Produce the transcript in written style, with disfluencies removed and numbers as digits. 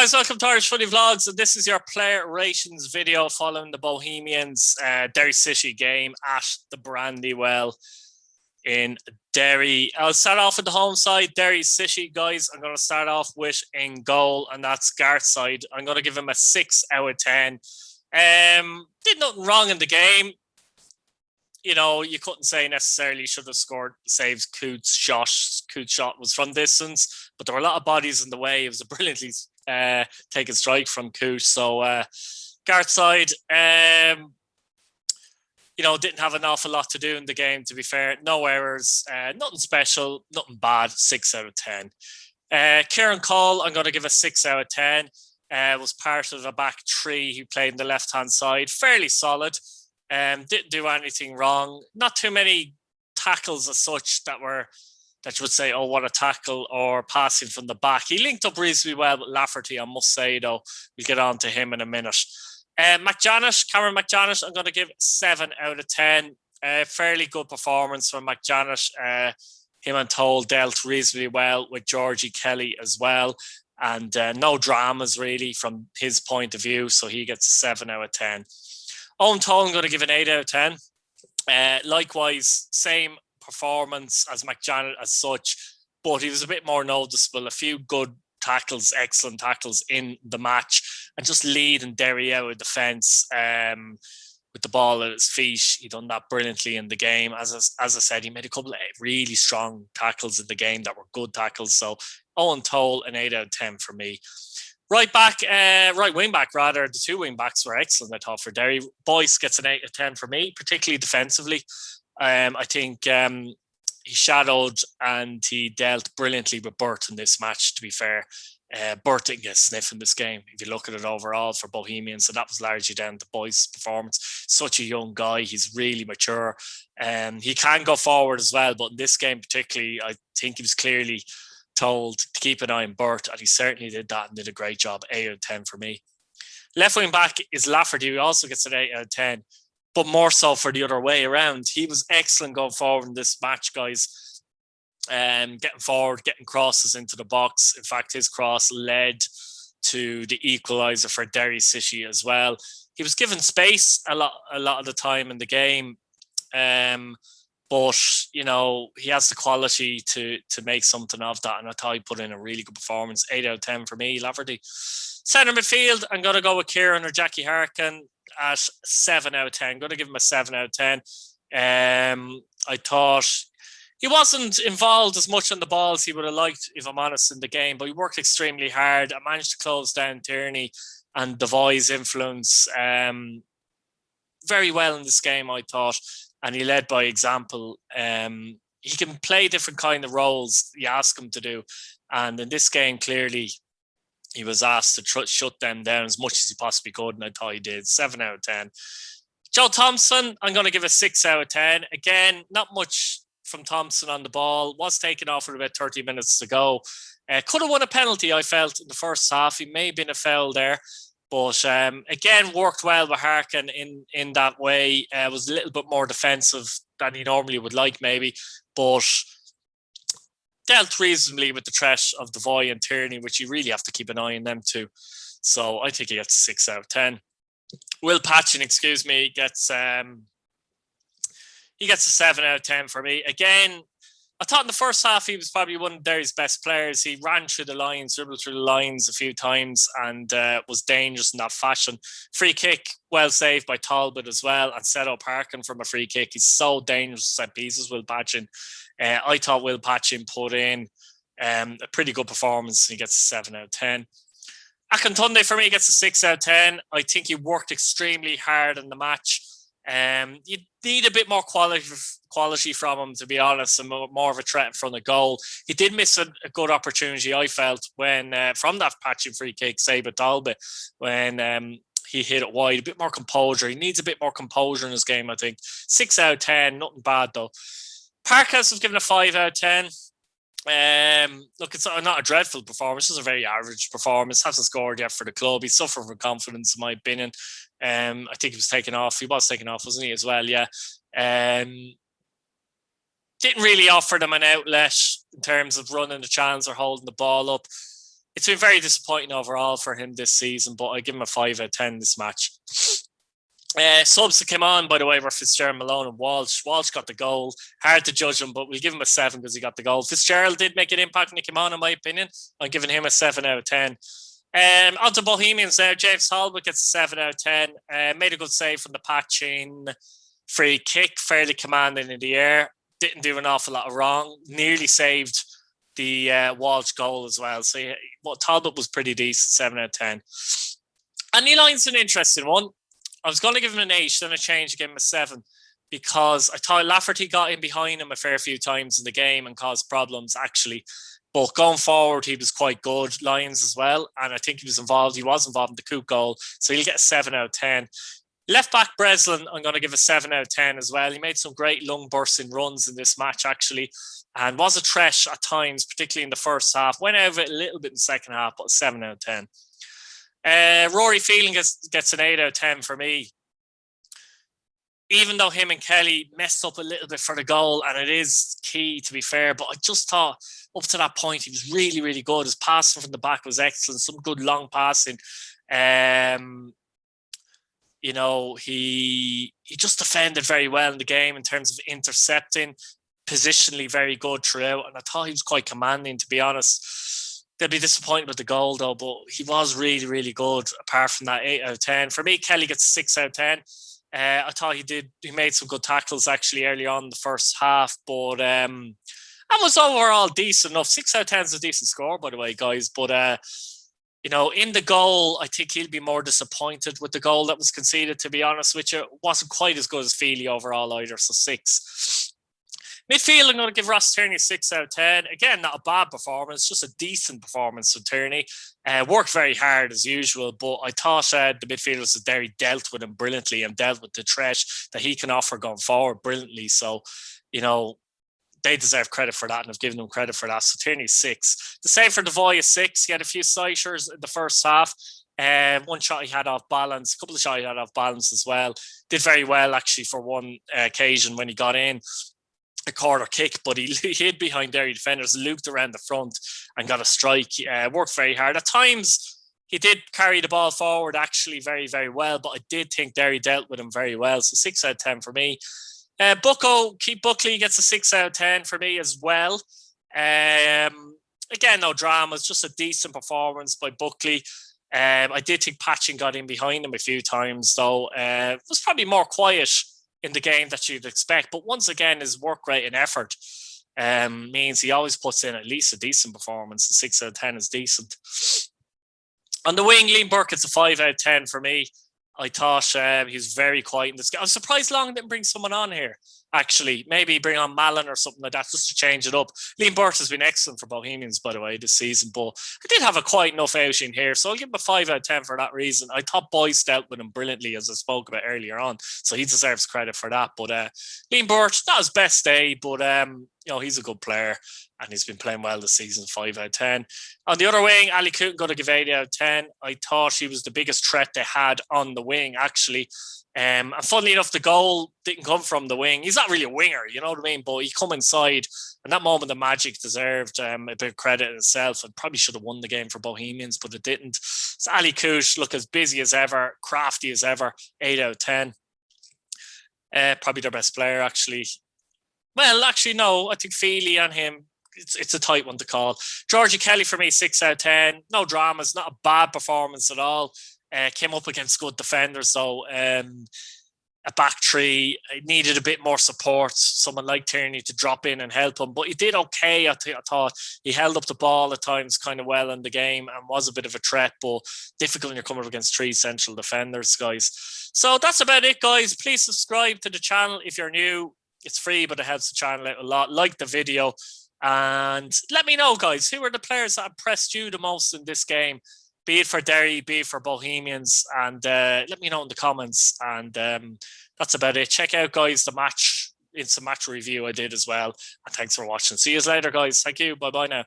guys, welcome to Irish Footy Vlogs, and this is your player rations video following the Bohemians Derry City game at the Brandywell in Derry. I'll start off with the home side, Derry City, guys. I'm going to start off with in goal, and that's Garth's side. I'm going to give him a 6 out of 10. Did nothing wrong in the game. You know, you couldn't say necessarily should have scored, saves Coote's shot. Coote's shot was from distance, but there were a lot of bodies in the way. It was a brilliantly taken strike from Coote. So, Garth's side, you know, didn't have an awful lot to do in the game, to be fair. No errors, nothing special, nothing bad, 6 out of 10. Kieran Cole, I'm going to give a 6 out of 10. Was part of the back three who played in the left-hand side. Fairly solid. Didn't do anything wrong. Not too many tackles as such that you would say, oh, what a tackle, or passing from the back. He linked up reasonably well with Lafferty, I must say, though. We'll get on to him in a minute. Cameron McJannet, I'm going to give 7 out of 10. Fairly good performance from McJannet. Him and Toll dealt reasonably well with Georgie Kelly as well. And no dramas, really, from his point of view. So he gets a 7 out of 10. Owen Toll, I'm going to give an 8 out of 10. Likewise, same performance as McJannet as such, but he was a bit more noticeable. A few good tackles, excellent tackles in the match, and just leading Derry out of defence with the ball at his feet. He done that brilliantly in the game. As I said, he made a couple of really strong tackles in the game that were good tackles. So Owen Toll, an 8 out of 10 for me. Right wing back, the two wing backs were excellent, I thought, for Derry. Boyce gets an 8 out of 10 for me, particularly defensively. I think he shadowed and he dealt brilliantly with Burt in this match, to be fair. Burt didn't get a sniff in this game, if you look at it overall for Bohemians, so that was largely down to Boyce's performance. Such a young guy, he's really mature. He can go forward as well, but in this game particularly, I think he was clearly told to keep an eye on Burt, and he certainly did that and did a great job. 8 out of 10 for me. Left wing back is Lafferty, who also gets an 8 out of 10, but more so for the other way around. He was excellent going forward in this match, guys. Getting forward, getting crosses into the box. In fact, his cross led to the equaliser for Derry City as well. He was given space a lot of the time in the game. But, you know, he has the quality to make something of that. And I thought he put in a really good performance. 8 out of 10 for me, Lafferty. Centre midfield, I'm going to go with Kieran or Jackie Harkin at 7 out of 10. I'm going to give him a 7 out of 10. I thought he wasn't involved as much on the ball as he would have liked, if I'm honest, in the game. But he worked extremely hard. I managed to close down Tierney and Devoy's influence very well in this game, I thought. And he led by example. He can play different kind of roles you ask him to do. And in this game, clearly, he was asked to shut them down as much as he possibly could. And I thought he did. 7 out of 10. Joe Thompson, I'm going to give a 6 out of 10. Again, not much from Thompson on the ball. Was taken off with about 30 minutes to go. Could have won a penalty, I felt, in the first half. He may have been a foul there. But again, worked well with Harkin in that way. Was a little bit more defensive than he normally would like, maybe. But dealt reasonably with the threat of Devoy and Tierney, which you really have to keep an eye on them too. So I think he gets a 6 out of 10. Will Patchin, gets he gets a 7 out of 10 for me. Again, I thought in the first half he was probably one of Derry's best players. He ran through the lines, dribbled through the lines a few times, and was dangerous in that fashion. Free kick, well saved by Talbot as well, and set up Harkin from a free kick. He's so dangerous set pieces, Will Patchin. I thought Will Patchin put in a pretty good performance. He gets a 7 out of 10. Akintunde, for me, gets a 6 out of 10. I think he worked extremely hard in the match. You need a bit more quality from him, to be honest, and more of a threat in front of goal. He did miss a good opportunity, I felt, when from that patching free kick, save at Talbot, when he hit it wide. A bit more composure. He needs a bit more composure in his game, I think. 6 out of 10, nothing bad though. Parkhouse was given a 5 out of 10. Look, it's not a dreadful performance. It's a very average performance. Hasn't scored yet for the club. He's suffering from confidence, in my opinion. I think he was taken off. He was taken off, wasn't he, as well? Yeah. Didn't really offer them an outlet in terms of running the chance or holding the ball up. it's been very disappointing overall for him this season, but I give him a 5 out of 10 this match. Subs that came on, by the way, were Fitzgerald, Malone, and Walsh. Walsh got the goal. Hard to judge him, but we'll give him a 7 because he got the goal. Fitzgerald did make an impact when he came on, in my opinion. I'm giving him a 7 out of 10. On to Bohemians now. James Talbot gets a 7 out of 10. Made a good save from the patching. Free kick, fairly commanding in the air. Didn't do an awful lot of wrong. Nearly saved the Walsh goal as well. So Talbot was pretty decent, 7 out of 10. And Lyon's an interesting one. I was going to give him an 8, then I changed, gave him a 7, because I thought Lafferty got in behind him a fair few times in the game and caused problems, actually. But going forward, he was quite good. Lyons as well. And I think he was involved. He was involved in the coup goal. So he'll get a 7 out of 10. Left back Breslin, I'm going to give a 7 out of 10 as well. He made some great lung bursting runs in this match, actually, and was a threat at times, particularly in the first half. Went out of it a little bit in the second half, but 7 out of 10. Rory Phelan gets an 8 out of 10 for me. Even though him and Kelly messed up a little bit for the goal, and it is key, to be fair, but I just thought up to that point he was really, really good. His passing from the back was excellent. Some good long passing. He just defended very well in the game in terms of intercepting, positionally very good throughout, and I thought he was quite commanding, to be honest. They'll be disappointed with the goal, though, but he was really, really good, apart from that 8 out of 10. For me, Kelly gets a 6 out of 10. I thought he made some good tackles, actually, early on in the first half, but that was overall decent enough. 6 out of 10 is a decent score, by the way, guys, but in the goal, I think he'll be more disappointed with the goal that was conceded, to be honest with you. It wasn't quite as good as Feely overall either, so 6. Midfield, I'm going to give Ross Tierney a 6 out of 10. Again, not a bad performance, just a decent performance from Tierney. Worked very hard as usual, but I thought the midfielders of Derry dealt with him brilliantly and dealt with the threat that he can offer going forward brilliantly. So, they deserve credit for that, and I've given them credit for that. So Tierney's 6. The same for Devoy is 6. He had a few sighters in the first half. One shot he had off balance, a couple of shots he had off balance as well. Did very well, actually, for one occasion when he got in. A corner kick, but he hid behind Derry defenders, looped around the front and got a strike. Worked very hard. At times, he did carry the ball forward actually very, very well, but I did think Derry dealt with him very well. So 6 out of 10 for me. Keith Buckley gets a 6 out of 10 for me as well. Again, no drama. It's just a decent performance by Buckley. I did think Patchin got in behind him a few times, though. It was probably more quiet in the game that you'd expect. But once again, his work rate and effort means he always puts in at least a decent performance. The 6 out of 10 is decent. On the wing, Liam Burke, it's a 5 out of 10 for me. I thought he was very quiet in this game. I was surprised Long didn't bring someone on here, actually. Maybe bring on Mallon or something like that just to change it up. Liam Burke has been excellent for Bohemians, by the way, this season, but I did have a quiet enough outing here, so I'll give him a 5 out of 10 for that reason. I thought Boyce dealt with him brilliantly, as I spoke about earlier on, so he deserves credit for that. But Liam Burke, not his best day, but he's a good player, and he's been playing well this season, 5 out of 10. On the other wing, Ali Cooten got to give 8 out of 10. I thought he was the biggest threat they had on the wing, actually. And funnily enough, the goal didn't come from the wing. He's not really a winger, you know what I mean? But he come inside, and that moment the Magic deserved a bit of credit in itself, and probably should have won the game for Bohemians, but it didn't. So Ali Coote, look as busy as ever, crafty as ever, 8 out of 10. Probably their best player, actually. Well, actually, no. I think Feely and him, it's a tight one to call. Georgie Kelly for me, 6 out of 10. No dramas, not a bad performance at all. Came up against good defenders, so a back three needed a bit more support. Someone like Tierney to drop in and help him, but he did okay. I thought he held up the ball at times kind of well in the game and was a bit of a threat, but difficult when you're coming up against 3 central defenders, guys. So that's about it, guys. Please subscribe to the channel if you're new. It's free, but it helps the channel out a lot. Like the video, and let me know, guys, who are the players that impressed you the most in this game? Be it for Derry, be it for Bohemians, and let me know in the comments. And that's about it. Check out, guys, the match. It's a match review I did as well. And thanks for watching. See you later, guys. Thank you. Bye-bye now.